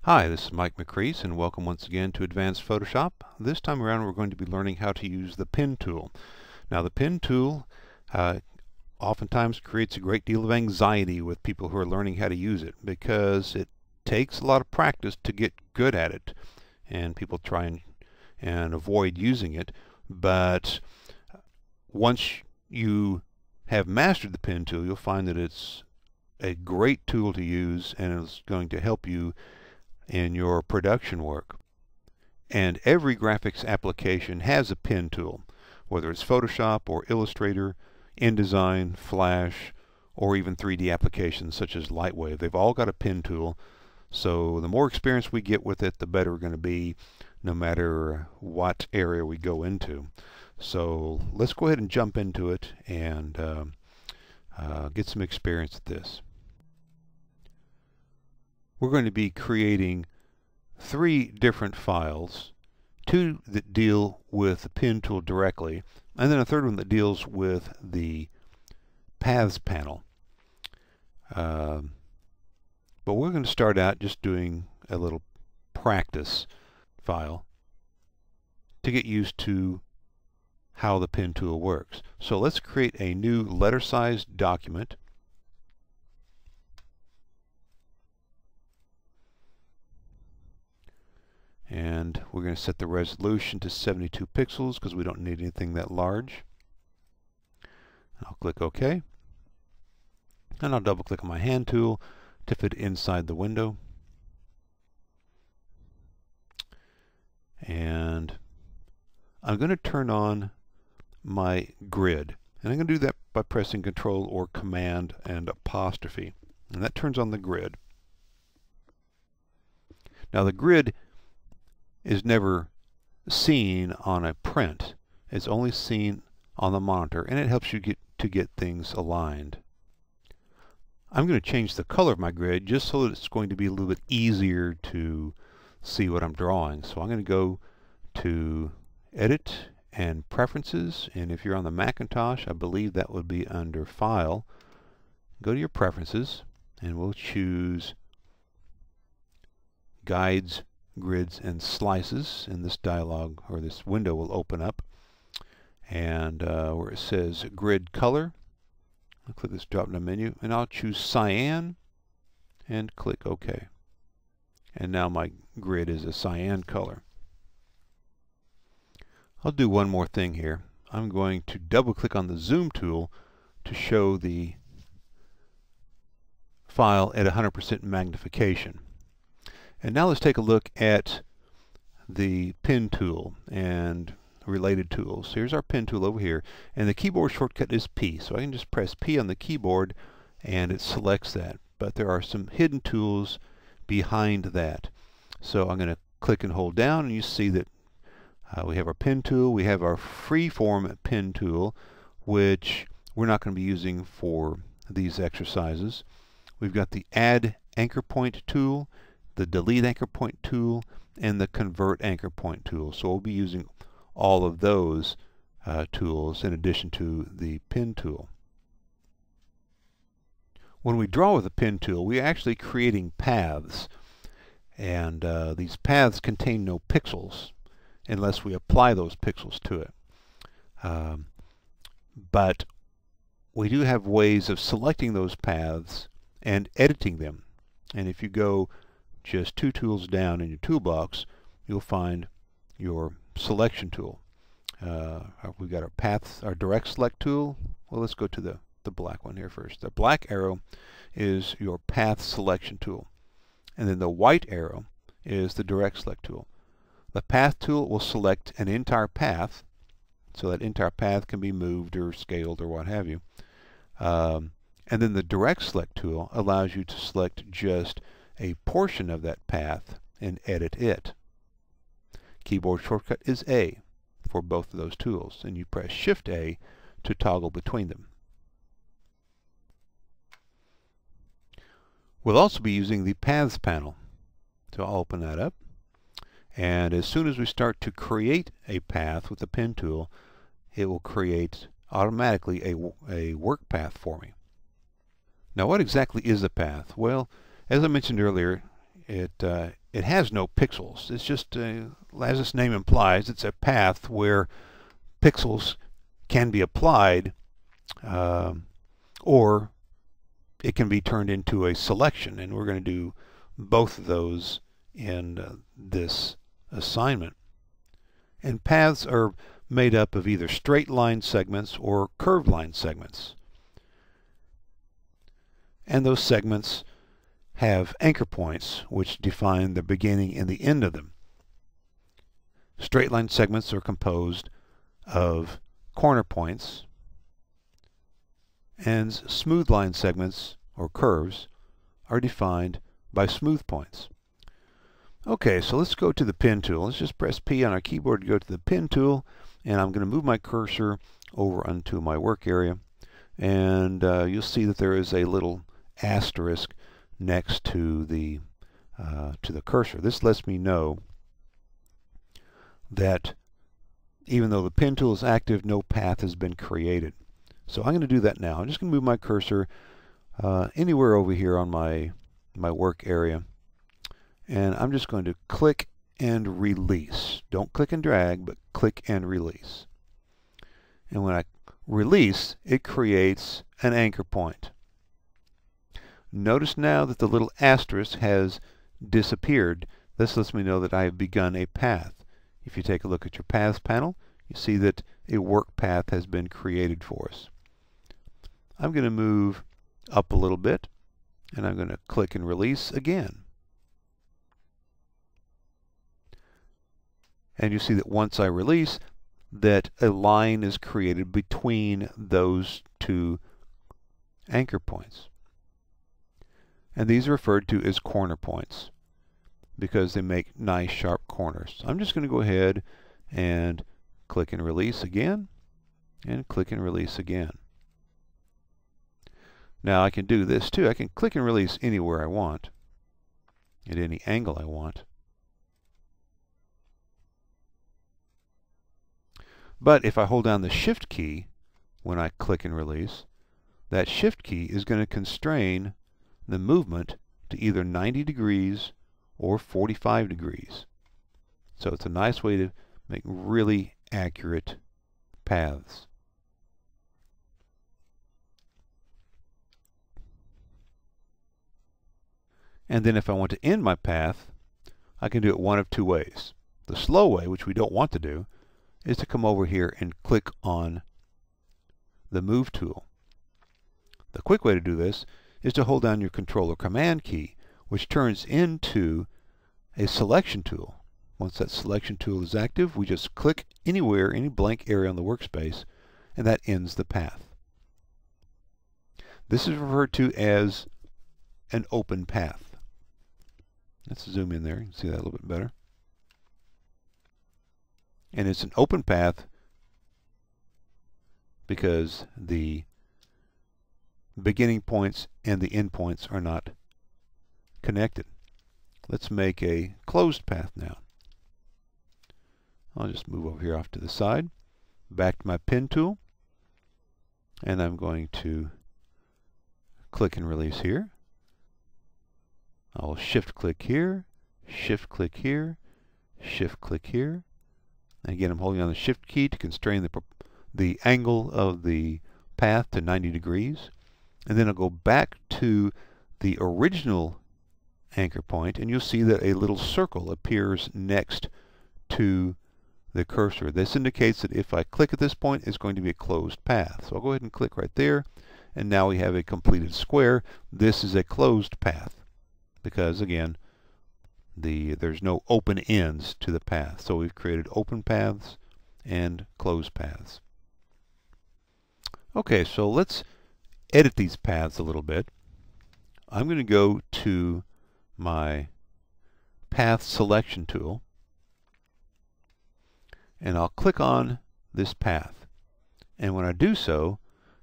Hi, this is Mike McCrease and welcome once again to Advanced Photoshop. This time around we're going to be learning how to use the pen tool. Now the pen tool oftentimes creates a great deal of anxiety with people who are learning how to use it because it takes a lot of practice to get good at it, and people try and avoid using it. But once you have mastered the pen tool, you'll find that it's a great tool to use and it's going to help you in your production work. And every graphics application has a pen tool, whether it's Photoshop or Illustrator, InDesign, Flash, or even 3D applications such as Lightwave. They've all got a pen tool, so the more experience we get with it, the better we're going to be no matter what area we go into. So let's go ahead and jump into it and get some experience at this. We're going to be creating 3 different files, 2 that deal with the pen tool directly, and then a third one that deals with the paths panel. But we're going to start out just doing a little practice file to get used to how the pen tool works. So let's create a new letter-sized document. And we're going to set the resolution to 72 pixels because we don't need anything that large. I'll click OK. And I'll double click on my hand tool to fit inside the window. And I'm going to turn on my grid. And I'm going to do that by pressing Control or Command and apostrophe. And that turns on the grid. Now the grid is never seen on a print. It's only seen on the monitor, and it helps you get things aligned. I'm going to change the color of my grid just so that it's going to be a little bit easier to see what I'm drawing. So I'm going to go to Edit and Preferences, and if you're on the Macintosh, I believe that would be under File. Go to your Preferences, and we'll choose Guides, Grids, and Slices, and this dialog or this window will open up, and where it says Grid Color, I'll click this drop down menu and I'll choose Cyan and click OK. And now my grid is a cyan color. I'll do one more thing here. I'm going to double click on the zoom tool to show the file at 100% magnification. And now let's take a look at the pen tool and related tools. Here's our pen tool over here, and the keyboard shortcut is P. So I can just press P on the keyboard and it selects that. But there are some hidden tools behind that. So I'm going to click and hold down, and you see that we have our pen tool, we have our freeform pen tool, which we're not going to be using for these exercises. We've got the Add Anchor Point tool, the Delete Anchor Point tool, and the Convert Anchor Point tool. So we'll be using all of those tools in addition to the pen tool. When we draw with the pen tool, we're actually creating paths, and these paths contain no pixels unless we apply those pixels to it. But we do have ways of selecting those paths and editing them. And if you go just 2 tools down in your toolbox, you'll find your selection tool. We've got our paths, our direct select tool. Well, let's go to the black one here first. The black arrow is your path selection tool, and then the white arrow is the direct select tool. The path tool will select an entire path, so that entire path can be moved or scaled or what have you. And then the direct select tool allows you to select just a portion of that path and edit it. Keyboard shortcut is A for both of those tools, and you press Shift A to toggle between them. We'll also be using the Paths panel. So I'll open that up, and as soon as we start to create a path with the pen tool, it will create automatically a work path for me. Now what exactly is a path? Well, as I mentioned earlier, it it has no pixels. It's just, as its name implies, it's a path where pixels can be applied, or it can be turned into a selection, and we're going to do both of those in this assignment. And paths are made up of either straight line segments or curved line segments. And those segments have anchor points which define the beginning and the end of them. Straight line segments are composed of corner points, and smooth line segments, or curves, are defined by smooth points. Okay, so let's go to the pen tool. Let's just press P on our keyboard to go to the pen tool, and I'm going to move my cursor over onto my work area, and you'll see that there is a little asterisk next to the cursor. This lets me know that even though the pen tool is active, no path has been created. So I'm going to do that now. I'm just going to move my cursor anywhere over here on my work area, and I'm just going to click and release. Don't click and drag, but click and release. And when I release, it creates an anchor point. Notice now that the little asterisk has disappeared. This lets me know that I have begun a path. If you take a look at your Paths panel, you see that a work path has been created for us. I'm going to move up a little bit, and I'm going to click and release again. And you see that once I release, that a line is created between those two anchor points. And these are referred to as corner points because they make nice sharp corners. I'm just going to go ahead and click and release again, and click and release again. Now I can do this too. I can click and release anywhere I want, at any angle I want. But if I hold down the Shift key when I click and release, that Shift key is going to constrain the movement to either 90 degrees or 45 degrees. So it's a nice way to make really accurate paths. And then if I want to end my path, I can do it one of two ways. The slow way, which we don't want to do, is to come over here and click on the Move tool. The quick way to do this is to hold down your Control or Command key, which turns into a selection tool. Once that selection tool is active, we just click anywhere, any blank area on the workspace, and that ends the path. This is referred to as an open path. Let's zoom in there and see that a little bit better. And it's an open path because the beginning points and the end points are not connected. Let's make a closed path now. I'll just move over here off to the side, back to my pen tool, and I'm going to click and release here. I'll shift click here, shift click here, shift click here. And again, I'm holding on the Shift key to constrain the angle of the path to 90 degrees. And then I'll go back to the original anchor point, and you'll see that a little circle appears next to the cursor. This indicates that if I click at this point, it's going to be a closed path. So I'll go ahead and click right there, and now we have a completed square. This is a closed path because, again, there's no open ends to the path. So we've created open paths and closed paths. Okay, so let's edit these paths a little bit. I'm going to go to my Path Selection tool, and I'll click on this path. And when I do so,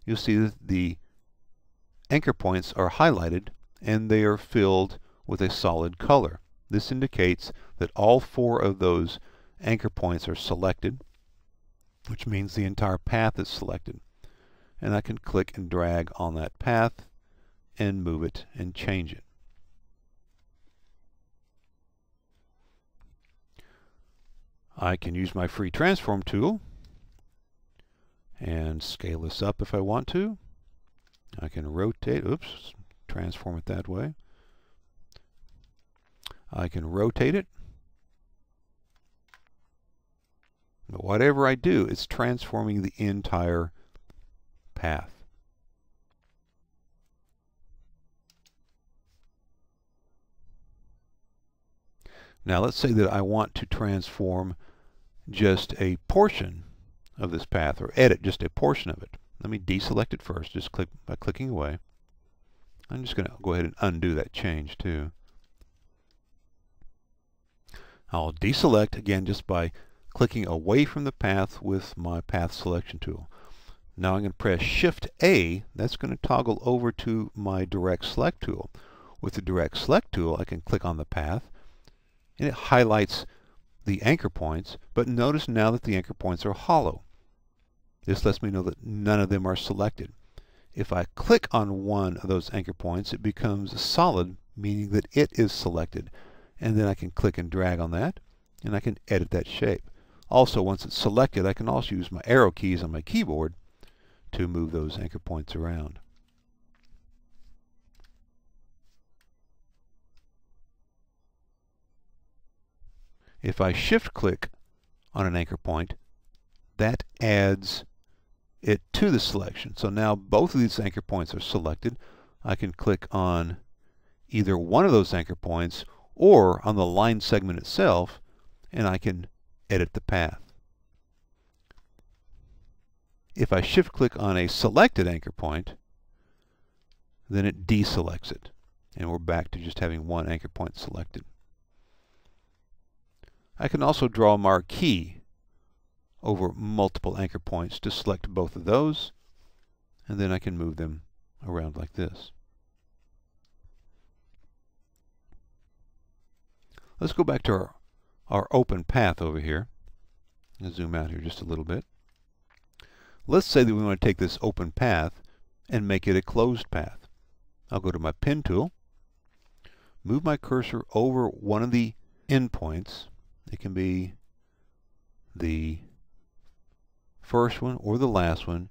you'll see that the anchor points are highlighted and they are filled with a solid color. This indicates that all four of those anchor points are selected, which means the entire path is selected. And I can click and drag on that path and move it and change it. I can use my free transform tool and scale this up if I want to. I can rotate, oops, transform it that way. I can rotate it. But whatever I do, it's transforming the entire path. Now let's say that I want to transform just a portion of this path, or edit just a portion of it. Let me deselect it first, just click by clicking away. I'm just going to go ahead and undo that change too. I'll deselect again just by clicking away from the path with my path selection tool. Now I'm going to press Shift A. That's going to toggle over to my direct select tool. With the direct select tool, I can click on the path and it highlights the anchor points, but notice now that the anchor points are hollow. This lets me know that none of them are selected. If I click on one of those anchor points, it becomes solid, meaning that it is selected. And then I can click and drag on that, and I can edit that shape. Also, once it's selected, I can also use my arrow keys on my keyboard to move those anchor points around. If I shift click on an anchor point, that adds it to the selection. So now both of these anchor points are selected. I can click on either one of those anchor points or on the line segment itself, and I can edit the path. If I shift click on a selected anchor point, then it deselects it, and we're back to just having one anchor point selected. I can also draw a marquee over multiple anchor points to select both of those, and then I can move them around like this. Let's go back to our open path over here. I'll zoom out here just a little bit. Let's say that we want to take this open path and make it a closed path. I'll go to my pen tool, move my cursor over one of the endpoints. It can be the first one or the last one,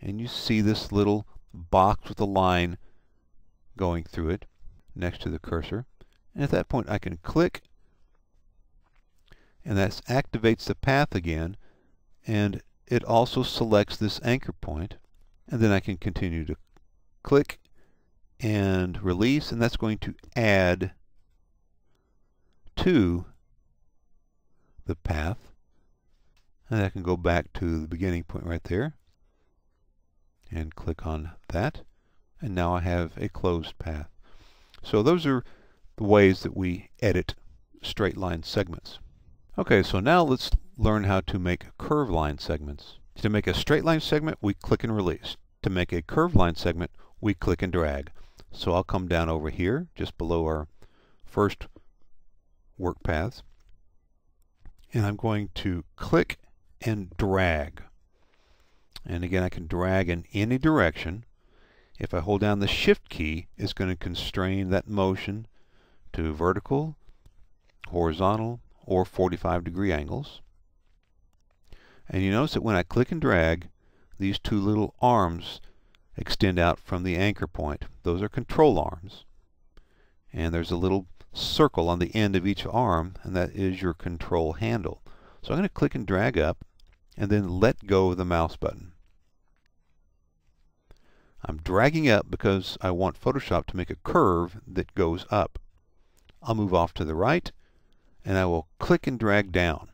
and you see this little box with a line going through it next to the cursor. And at that point I can click, and that activates the path again, and it also selects this anchor point, and then I can continue to click and release, and that's going to add to the path. And I can go back to the beginning point right there and click on that, and now I have a closed path. So those are the ways that we edit straight line segments. Okay, so now let's learn how to make curved line segments. To make a straight line segment, we click and release. To make a curved line segment, we click and drag. So I'll come down over here, just below our first work paths, and I'm going to click and drag. And again, I can drag in any direction. If I hold down the Shift key, it's going to constrain that motion to vertical, horizontal, or 45-degree angles. And you notice that when I click and drag, these two little arms extend out from the anchor point. Those are control arms. And there's a little circle on the end of each arm, and that is your control handle. So I'm going to click and drag up, and then let go of the mouse button. I'm dragging up because I want Photoshop to make a curve that goes up. I'll move off to the right, and I will click and drag down.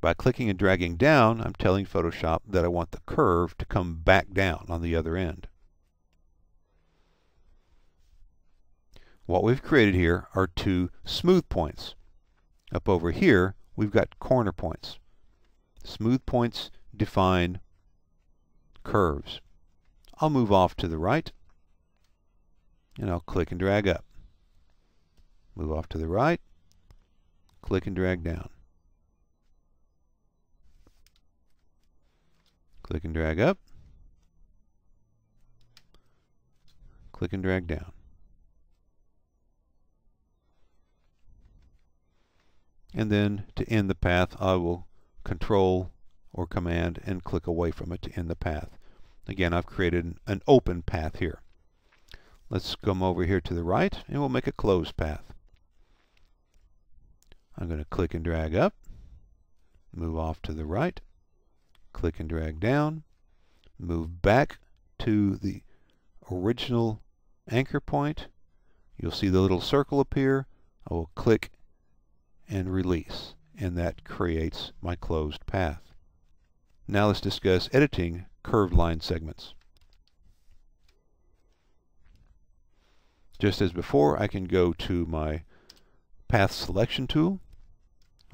By clicking and dragging down, I'm telling Photoshop that I want the curve to come back down on the other end. What we've created here are two smooth points. Up over here, we've got corner points. Smooth points define curves. I'll move off to the right, and I'll click and drag up. Move off to the right, click and drag down. Click and drag up, click and drag down. and then to end the path I will Control or Command and click away from it to end the path. Again, I've created an open path here. Let's come over here to the right and we'll make a closed path. I'm going to click and drag up, move off to the right, click and drag down, move back to the original anchor point. You'll see the little circle appear. I will click and release, and that creates my closed path. Now let's discuss editing curved line segments. Just as before, I can go to my Path Selection tool.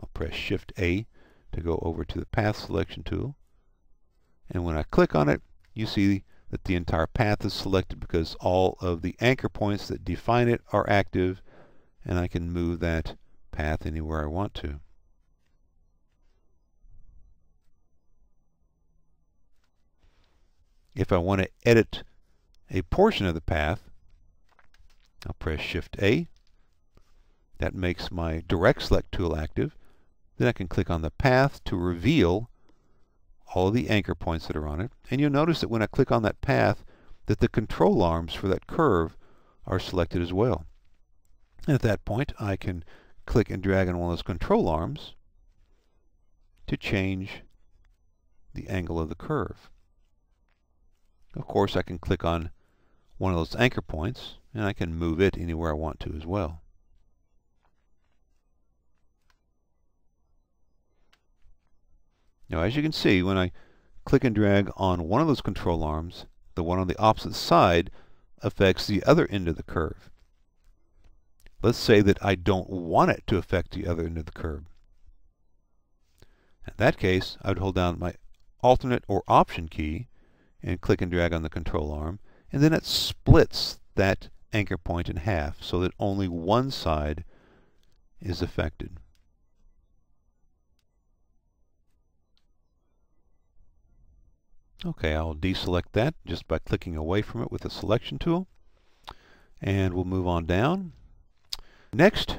I'll press Shift A to go over to the Path Selection tool. And when I click on it, you see that the entire path is selected because all of the anchor points that define it are active, and I can move that path anywhere I want to. If I want to edit a portion of the path, I'll press Shift A. That makes my Direct Select tool active. Then I can click on the path to reveal all of the anchor points that are on it. And you'll notice that when I click on that path, that the control arms for that curve are selected as well. And at that point, I can click and drag on one of those control arms to change the angle of the curve. Of course, I can click on one of those anchor points, and I can move it anywhere I want to as well. Now, as you can see, when I click and drag on one of those control arms, the one on the opposite side affects the other end of the curve. Let's say that I don't want it to affect the other end of the curve. In that case, I would hold down my Alternate or Option key and click and drag on the control arm, and then it splits that anchor point in half so that only one side is affected. Okay, I'll deselect that just by clicking away from it with the Selection tool, and we'll move on down. Next,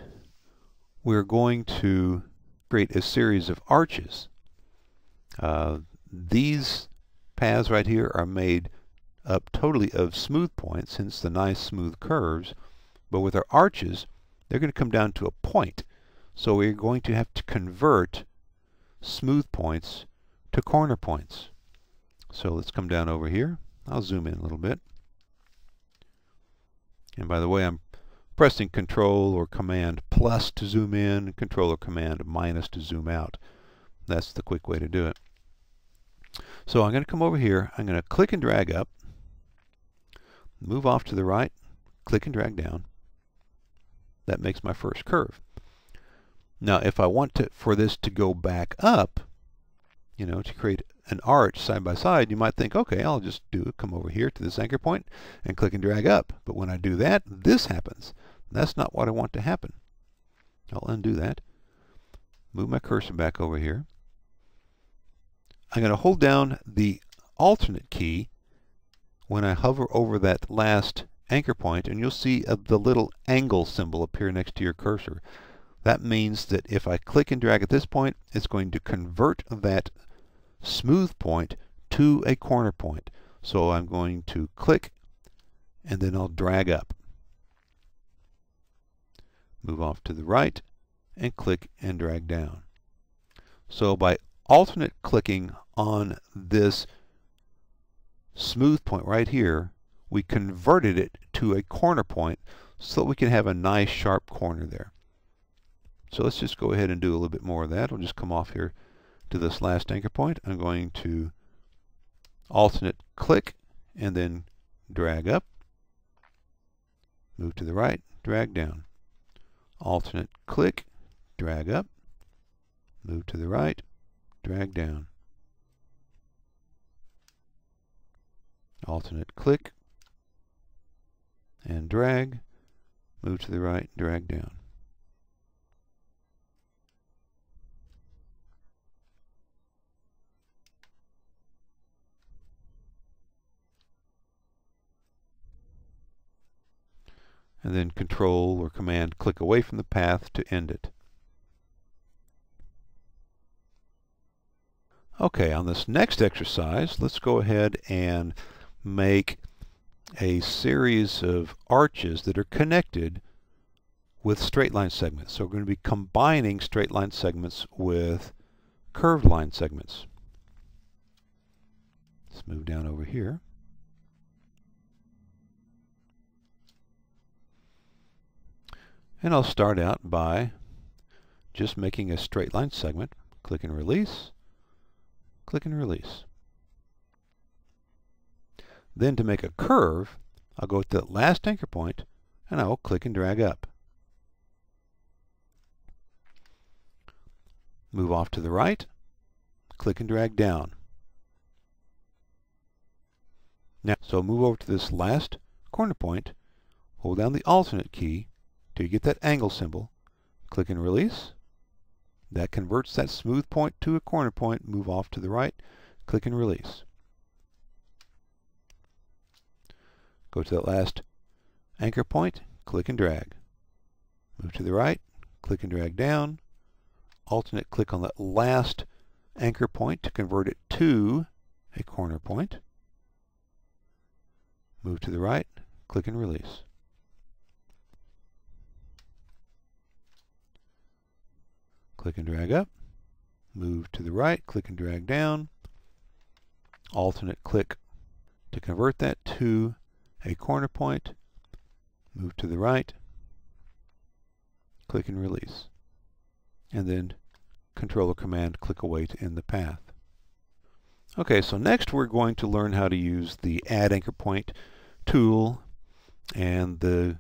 we're going to create a series of arches. These paths right here are made up totally of smooth points, hence the nice smooth curves, but with our arches, they're going to come down to a point. So we're going to have to convert smooth points to corner points. So let's come down over here. I'll zoom in a little bit. And by the way, I'm pressing Control or Command plus to zoom in, Control or Command minus to zoom out. That's the quick way to do it. So I'm going to come over here. I'm going to click and drag up, move off to the right, click and drag down. That makes my first curve. Now, if I want for this to go back up, to create an arch side by side, you might think, okay, I'll just come over here to this anchor point and click and drag up. But when I do that, this happens. That's not what I want to happen. I'll undo that. Move my cursor back over here. I'm going to hold down the Alternate key when I hover over that last anchor point, and you'll see the little angle symbol appear next to your cursor. That means that if I click and drag at this point, it's going to convert that smooth point to a corner point. So I'm going to click and then I'll drag up. Move off to the right and click and drag down. So by alternate clicking on this smooth point right here, we converted it to a corner point so that we can have a nice sharp corner there. So let's just go ahead and do a little bit more of that. I'll just come off here to this last anchor point. I'm going to alternate click and then drag up, move to the right, drag down. Alternate click, drag up, move to the right, drag down. Alternate click and drag, move to the right, drag down. And then Control or Command click away from the path to end it. Okay, on this next exercise, let's go ahead and make a series of arches that are connected with straight line segments. So we're going to be combining straight line segments with curved line segments. Let's move down over here. And I'll start out by just making a straight line segment. Click and release. Click and release. Then to make a curve, I'll go to the last anchor point and I will click and drag up. Move off to the right, click and drag down. Now, so move over to this last corner point, hold down the alternate key till you get that angle symbol, click and release. That converts that smooth point to a corner point. Move off to the right, click and release. Go to that last anchor point, click and drag. Move to the right, click and drag down. Alternate click on that last anchor point to convert it to a corner point. Move to the right, click and release. Click and drag up. Move to the right, click and drag down. Alternate click to convert that to a corner point. Move to the right, click and release. And then Control or Command click away to end the path. Okay, so next we're going to learn how to use the Add Anchor Point tool and the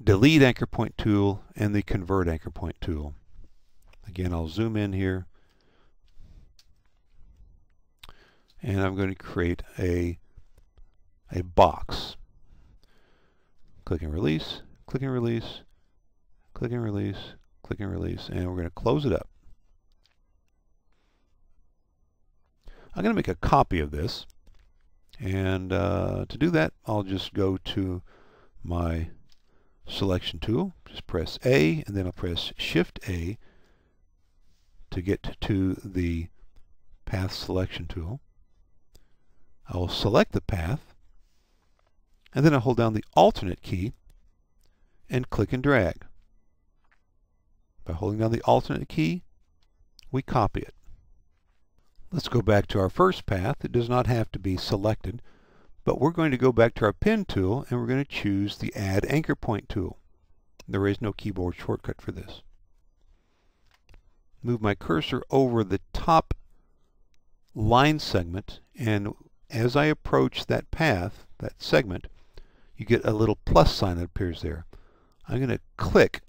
Delete Anchor Point tool and the Convert Anchor Point tool. Again, I'll zoom in here and I'm going to create a box. Click and release, click and release, click and release, click and release, and we're going to close it up. I'm going to make a copy of this, and to do that I'll just go to my selection tool, just press A, and then I'll press Shift A to get to the path selection tool. I will select the path, and then I'll hold down the alternate key and click and drag. By holding down the alternate key, we copy it. Let's go back to our first path. It does not have to be selected, but we're going to go back to our pen tool and we're going to choose the Add Anchor Point tool. There is no keyboard shortcut for this. Move my cursor over the top line segment, and as I approach that path, that segment, you get a little plus sign that appears there. I'm going to click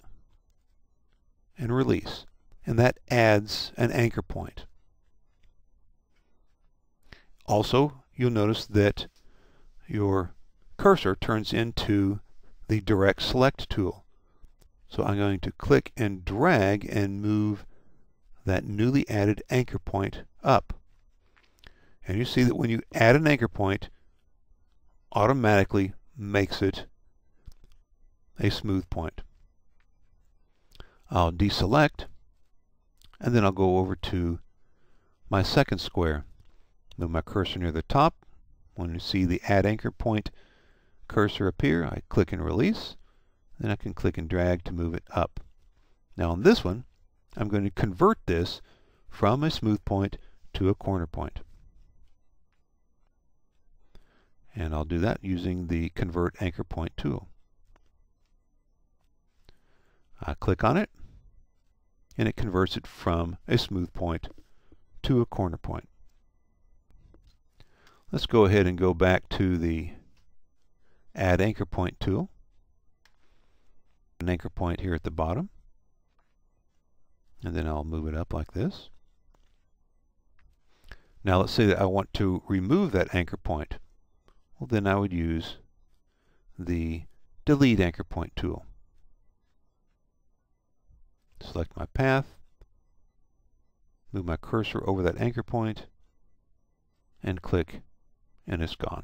and release, and that adds an anchor point. Also, you'll notice that your cursor turns into the Direct Select tool. So I'm going to click and drag and move that newly added anchor point up. And you see that when you add an anchor point, automatically makes it a smooth point. I'll deselect, and then I'll go over to my second square. Move my cursor near the top. When you see the Add Anchor Point cursor appear, I click and release. Then I can click and drag to move it up. Now on this one, I'm going to convert this from a smooth point to a corner point. And I'll do that using the Convert Anchor Point tool. I click on it, and it converts it from a smooth point to a corner point. Let's go ahead and go back to the Add Anchor Point tool. An anchor point here at the bottom. And then I'll move it up like this. Now let's say that I want to remove that anchor point. Well, then I would use the Delete Anchor Point tool. Select my path, move my cursor over that anchor point, and click, and it's gone.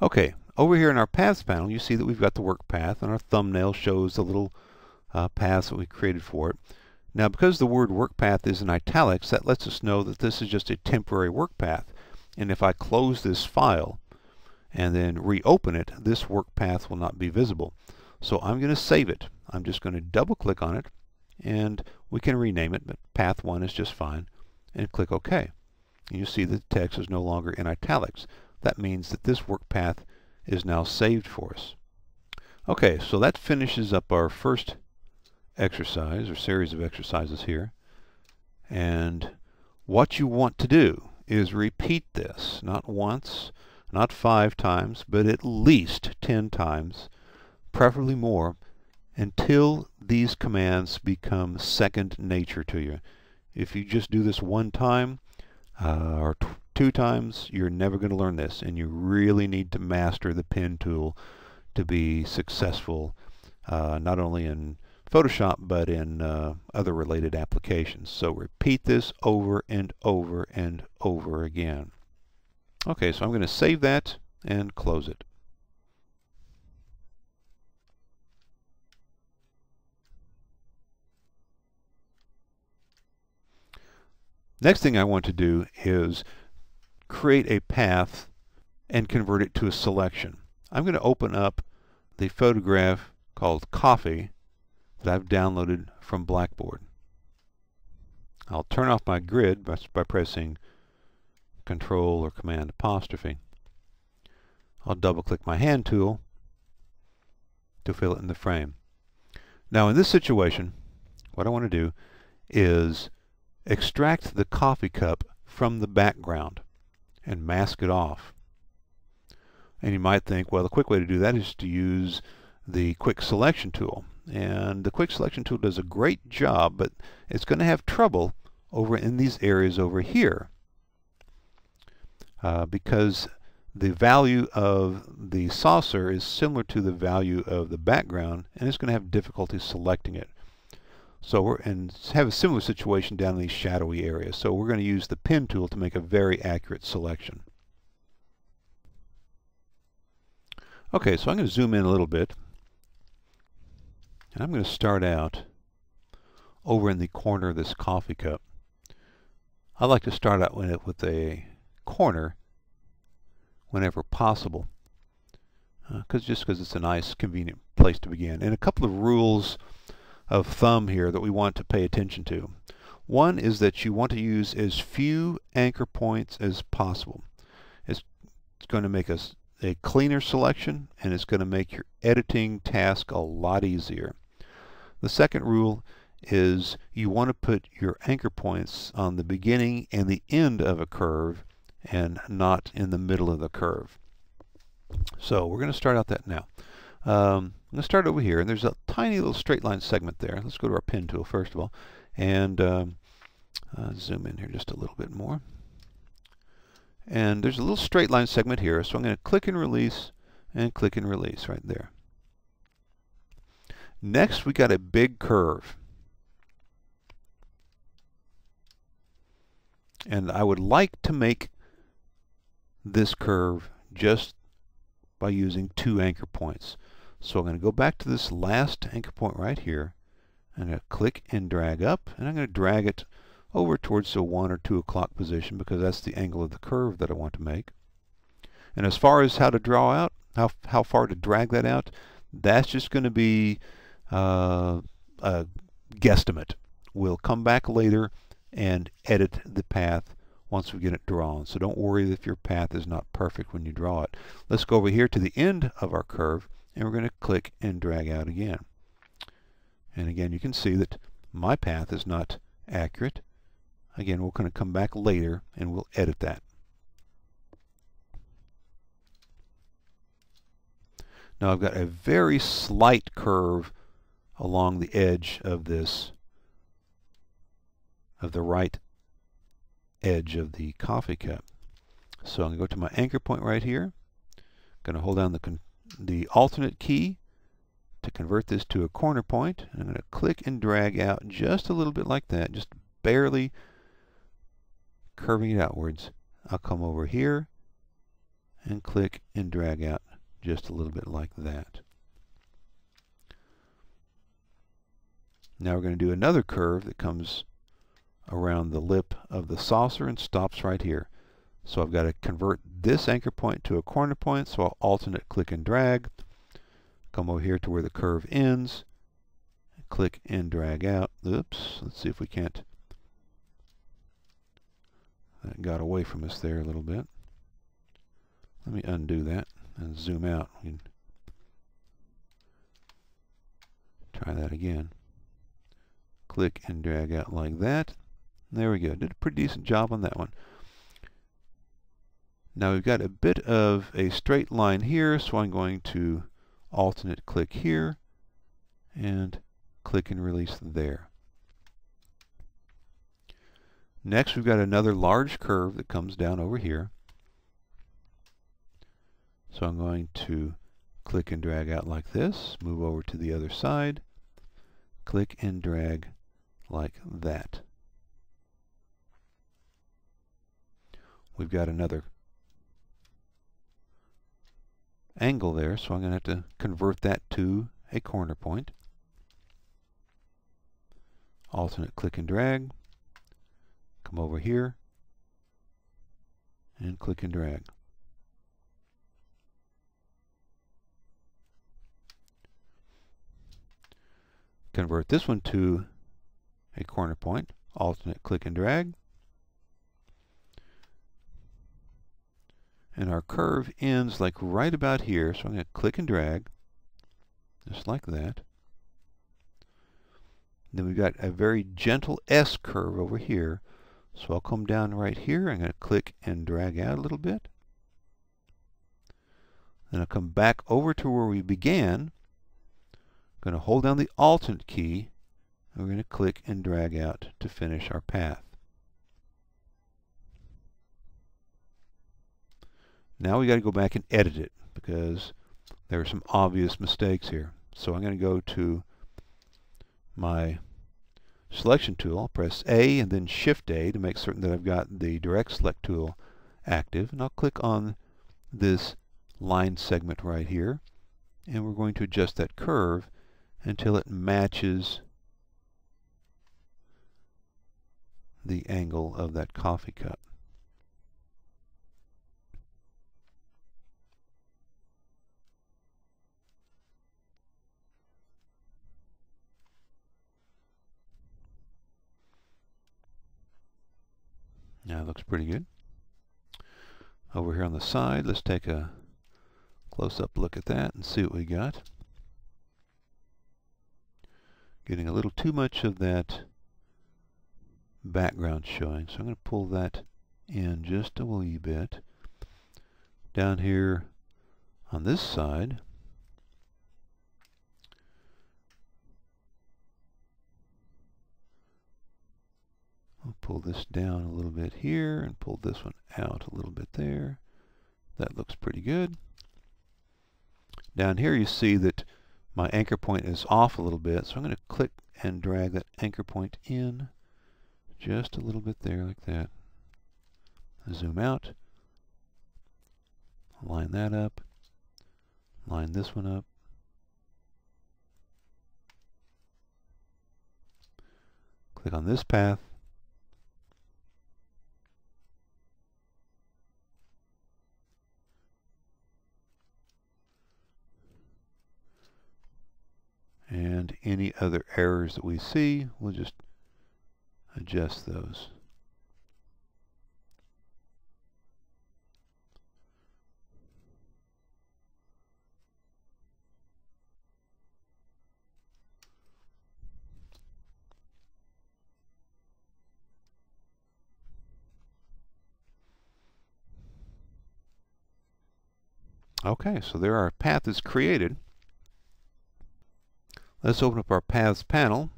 Okay, over here in our Paths panel, you see that we've got the work path, and our thumbnail shows the little paths that we created for it. Now, because the word work path is in italics, that lets us know that this is just a temporary work path. And if I close this file and then reopen it, this work path will not be visible. So I'm going to save it. I'm just going to double click on it, and we can rename it, but path 1 is just fine, and click OK. And you see that the text is no longer in italics. That means that this work path is now saved for us. Okay, so that finishes up our first exercise or series of exercises here. And what you want to do is repeat this, not once, not 5 times, but at least 10 times, preferably more, until these commands become second nature to you. If you just do this 1 time or 2 times, you're never going to learn this, and you really need to master the pen tool to be successful, not only in Photoshop but in other related applications. So repeat this over and over and over again. Okay, so I'm going to save that and close it. Next thing I want to do is create a path and convert it to a selection. I'm going to open up the photograph called Coffee that I've downloaded from Blackboard. I'll turn off my grid by pressing Control or Command apostrophe. I'll double click my hand tool to fill it in the frame. Now in this situation, what I want to do is extract the coffee cup from the background and mask it off. And you might think, well, the quick way to do that is to use the quick selection tool. And the quick selection tool does a great job, but it's going to have trouble over in these areas over here because the value of the saucer is similar to the value of the background, and it's going to have difficulty selecting it. So we're and have a similar situation down in these shadowy areas. So we're going to use the pen tool to make a very accurate selection. Okay, so I'm going to zoom in a little bit, and I'm going to start out over in the corner of this coffee cup. I like to start out with a corner whenever possible, just because it's a nice, convenient place to begin. And a couple of rules of thumb here that we want to pay attention to. One is that you want to use as few anchor points as possible. It's going to make us a cleaner selection, and it's going to make your editing task a lot easier. The second rule is you want to put your anchor points on the beginning and the end of a curve and not in the middle of the curve. So we're going to start out that now. I'm going to start over here, and there's a tiny little straight line segment there. Let's go to our pen tool first of all, and zoom in here just a little bit more. And there's a little straight line segment here, so I'm going to click and release right there. Next, we got a big curve. And I would like to make this curve just by using 2 anchor points. So I'm going to go back to this last anchor point right here. I'm going to click and drag up, and I'm going to drag it over towards the 1 or 2 o'clock position because that's the angle of the curve that I want to make. And as far as how to draw out, how far to drag that out, that's just going to be a guesstimate. We'll come back later and edit the path once we get it drawn. So don't worry if your path is not perfect when you draw it. Let's go over here to the end of our curve, and we're going to click and drag out again. And again, you can see that my path is not accurate. Again, we're going to come back later and we'll edit that. Now I've got a very slight curve along the edge of this, of the right edge of the coffee cup. So I'm going to go to my anchor point right here. I'm going to hold down the alternate key to convert this to a corner point. And I'm going to click and drag out just a little bit like that, just barely curving it outwards. I'll come over here and click and drag out just a little bit like that. Now we're going to do another curve that comes around the lip of the saucer and stops right here. So I've got to convert this anchor point to a corner point, so I'll alternate click and drag, come over here to where the curve ends, click and drag out. Oops, let's see if we can't. That got away from us there a little bit. Let me undo that and zoom out. We can try that again. Click and drag out like that. There we go. Did a pretty decent job on that one. Now we've got a bit of a straight line here, so I'm going to alternate click here and click and release there. Next we've got another large curve that comes down over here. So I'm going to click and drag out like this, move over to the other side, click and drag like that. We've got another angle there, so I'm going to have to convert that to a corner point. Alternate click and drag, come over here, and click and drag. Convert this one to a corner point, alternate click and drag. And our curve ends like right about here, so I'm going to click and drag, just like that. Then we've got a very gentle S curve over here, so I'll come down right here. I'm going to click and drag out a little bit. Then I'll come back over to where we began. I'm going to hold down the Alt key, and we're going to click and drag out to finish our path. Now we got to go back and edit it because there are some obvious mistakes here. So I'm going to go to my selection tool. I'll press A and then Shift A to make certain that I've got the direct select tool active, and I'll click on this line segment right here, and we're going to adjust that curve until it matches the angle of that coffee cup. Now it looks pretty good. Over here on the side, let's take a close-up look at that and see what we got. Getting a little too much of that background showing, so I'm going to pull that in just a wee bit. Down here on this side, I'll pull this down a little bit here and pull this one out a little bit there. That looks pretty good. Down here you see that my anchor point is off a little bit, so I'm going to click and drag that anchor point in just a little bit there like that. Zoom out, line that up, line this one up, click on this path, and any other errors that we see, we'll just adjust those. Okay, so there our path is created. Let's open up our Paths panel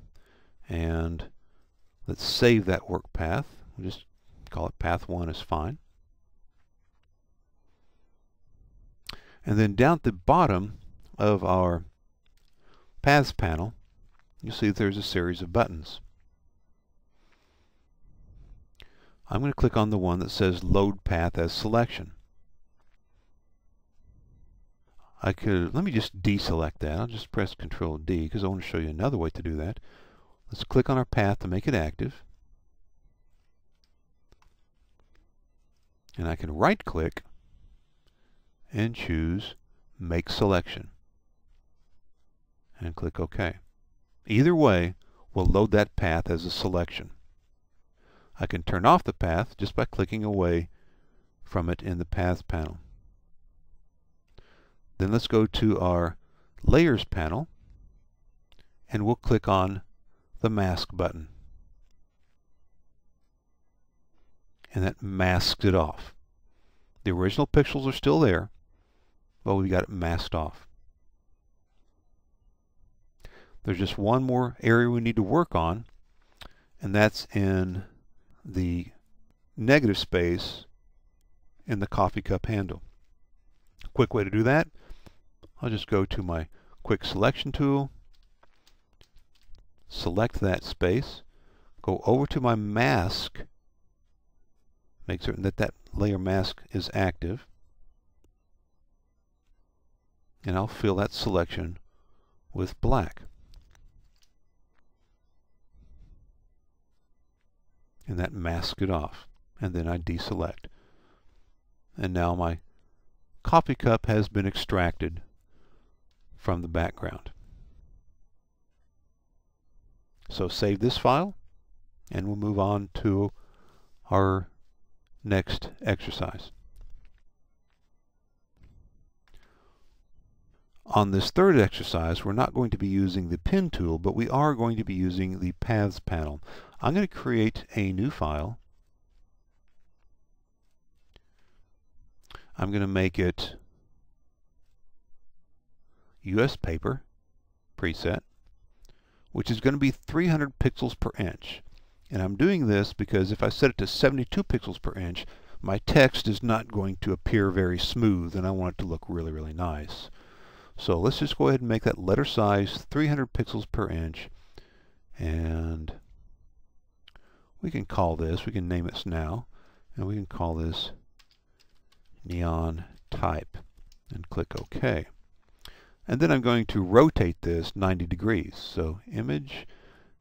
and let's save that work path. We'll just call it Path 1 is fine. And then down at the bottom of our Paths panel, you'll see there's a series of buttons. I'm going to click on the one that says Load Path as Selection. Let me just deselect that. I'll just press Control D because I want to show you another way to do that. Let's click on our path to make it active. And I can right click and choose Make Selection. And click OK. Either way will load that path as a selection. I can turn off the path just by clicking away from it in the Paths panel. Then let's go to our Layers panel and we'll click on the Mask button. And that masks it off. The original pixels are still there, but we got it masked off. There's just one more area we need to work on, and that's in the negative space in the coffee cup handle. A quick way to do that, I'll just go to my quick selection tool, select that space, go over to my mask, make certain that that layer mask is active, and I'll fill that selection with black. And that masks it off. And then I deselect. And now my coffee cup has been extracted from the background. So save this file, and we'll move on to our next exercise. On this third exercise, we're not going to be using the Pen tool, but we are going to be using the Paths panel. I'm going to create a new file. I'm going to make it US paper preset, which is going to be 300 pixels per inch. And I'm doing this because if I set it to 72 pixels per inch, my text is not going to appear very smooth, and I want it to look really, really nice. So let's just go ahead and make that letter size 300 pixels per inch, and we can call this, we can name it now, and we can call this neon type, and click OK. And then I'm going to rotate this 90 degrees. So image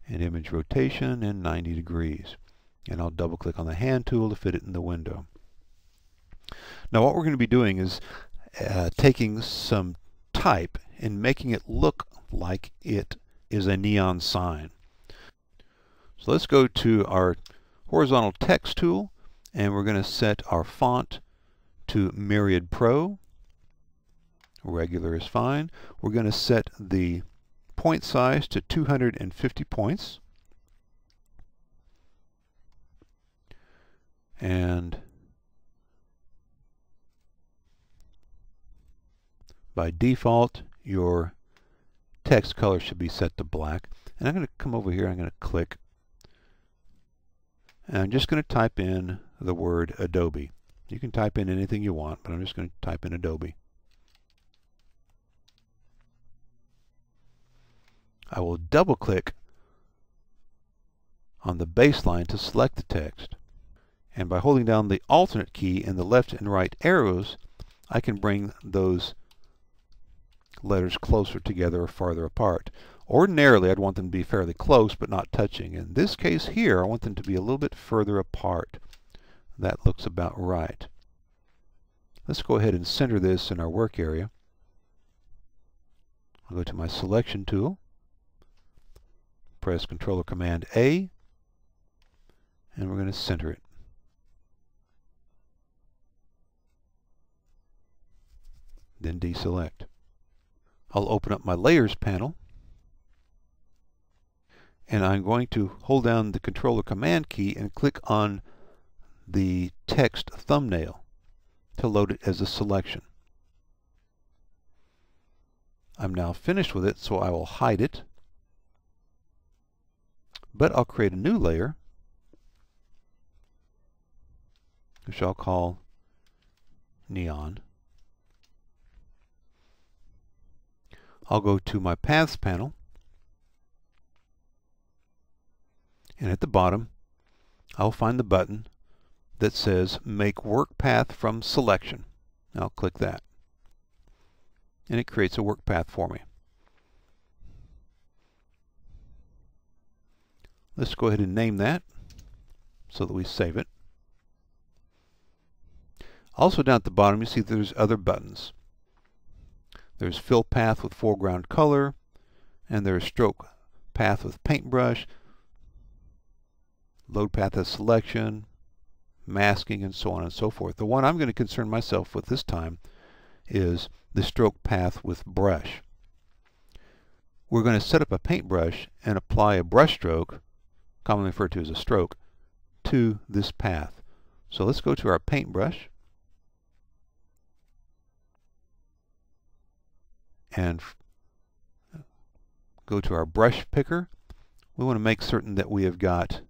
and image rotation and 90 degrees. And I'll double click on the hand tool to fit it in the window. Now what we're going to be doing is taking some type and making it look like it is a neon sign. So let's go to our horizontal text tool, and we're going to set our font to Myriad Pro. Regular is fine. We're going to set the point size to 250 points. And by default, your text color should be set to black. And I'm going to come over here, I'm going to click, and I'm just going to type in the word Adobe. You can type in anything you want, but I'm just going to type in Adobe. I will double click on the baseline to select the text. And by holding down the alternate key in the left and right arrows, I can bring those letters closer together or farther apart. Ordinarily, I'd want them to be fairly close but not touching. In this case here, I want them to be a little bit further apart. That looks about right. Let's go ahead and center this in our work area. I'll go to my selection tool, press Ctrl or Command A, and we're going to center it. Then deselect. I'll open up my Layers panel, and I'm going to hold down the Ctrl or Command key and click on the text thumbnail to load it as a selection. I'm now finished with it, so I will hide it. But I'll create a new layer, which I'll call Neon. I'll go to my Paths panel, and at the bottom I'll find the button that says Make Work Path from Selection. I'll click that, and it creates a work path for me. Let's go ahead and name that so that we save it. Also down at the bottom you see there's other buttons. There's fill path with foreground color, and there's stroke path with paintbrush, load path as selection, masking, and so on and so forth. The one I'm going to concern myself with this time is the stroke path with brush. We're going to set up a paintbrush and apply a brush stroke, commonly referred to as a stroke, to this path. So let's go to our paintbrush and go to our brush picker. We want to make certain that we have got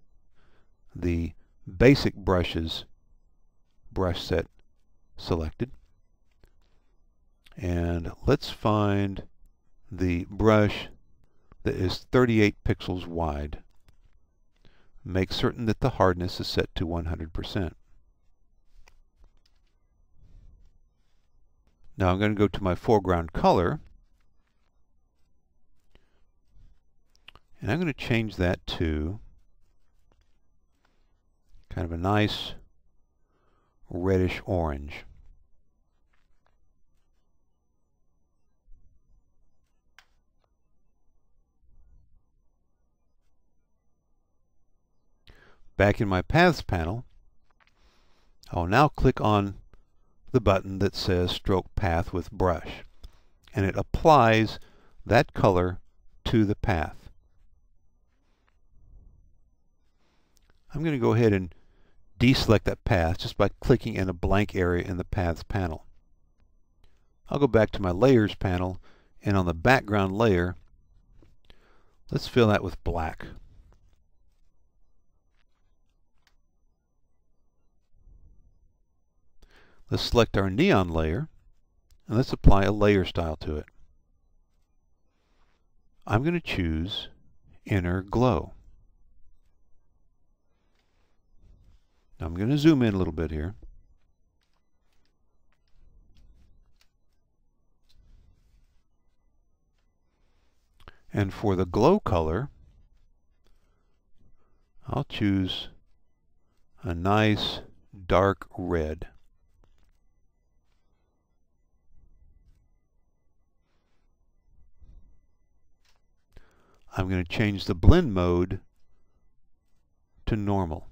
the basic brushes brush set selected. And let's find the brush that is 38 pixels wide. Make certain that the hardness is set to 100%. Now I'm going to go to my foreground color, and I'm going to change that to kind of a nice reddish orange. Back in my Paths panel, I'll now click on the button that says Stroke Path with Brush, and it applies that color to the path. I'm going to go ahead and deselect that path just by clicking in a blank area in the Paths panel. I'll go back to my Layers panel, and on the background layer, let's fill that with black. Let's select our neon layer, and let's apply a layer style to it. I'm going to choose Inner Glow. Now I'm going to zoom in a little bit here. And for the glow color, I'll choose a nice dark red. I'm going to change the blend mode to normal.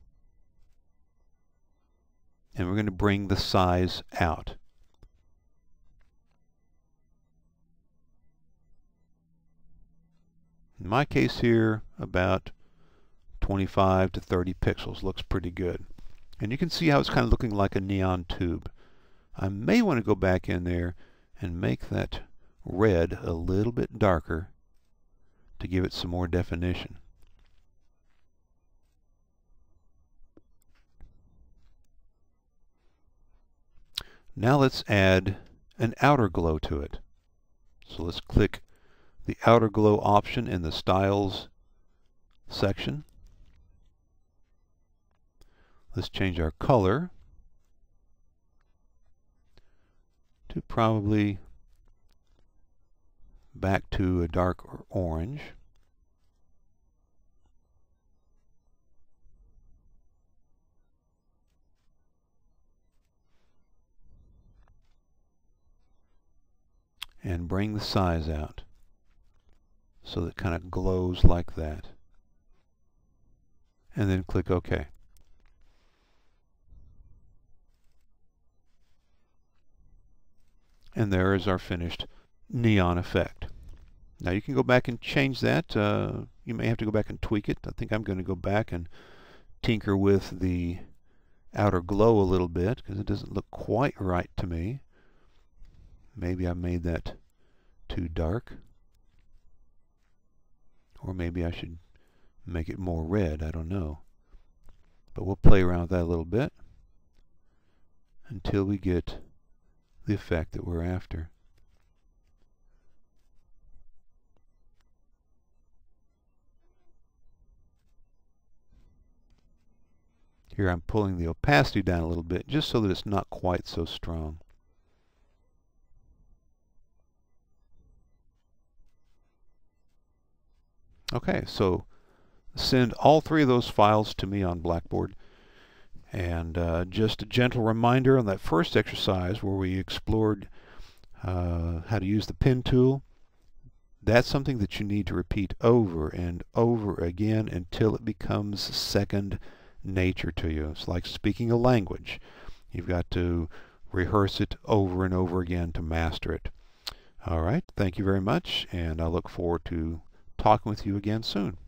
And we're going to bring the size out. In my case here, about 25 to 30 pixels looks pretty good. And you can see how it's kind of looking like a neon tube. I may want to go back in there and make that red a little bit darker to give it some more definition. Now let's add an outer glow to it. So let's click the outer glow option in the Styles section. Let's change our color to probably back to a dark orange. And bring the size out so that it kind of glows like that. And then click OK. And there is our finished neon effect. Now you can go back and change that. You may have to go back and tweak it. I think I'm going to go back and tinker with the outer glow a little bit because it doesn't look quite right to me. Maybe I made that too dark. Or maybe I should make it more red. I don't know. But we'll play around with that a little bit until we get the effect that we're after. Here I'm pulling the opacity down a little bit just so that it's not quite so strong. Okay, so send all three of those files to me on Blackboard. And just a gentle reminder on that first exercise where we explored how to use the pen tool, that's something that you need to repeat over and over again until it becomes second nature to you. It's like speaking a language. You've got to rehearse it over and over again to master it. All right, thank you very much, and I look forward to talking with you again soon.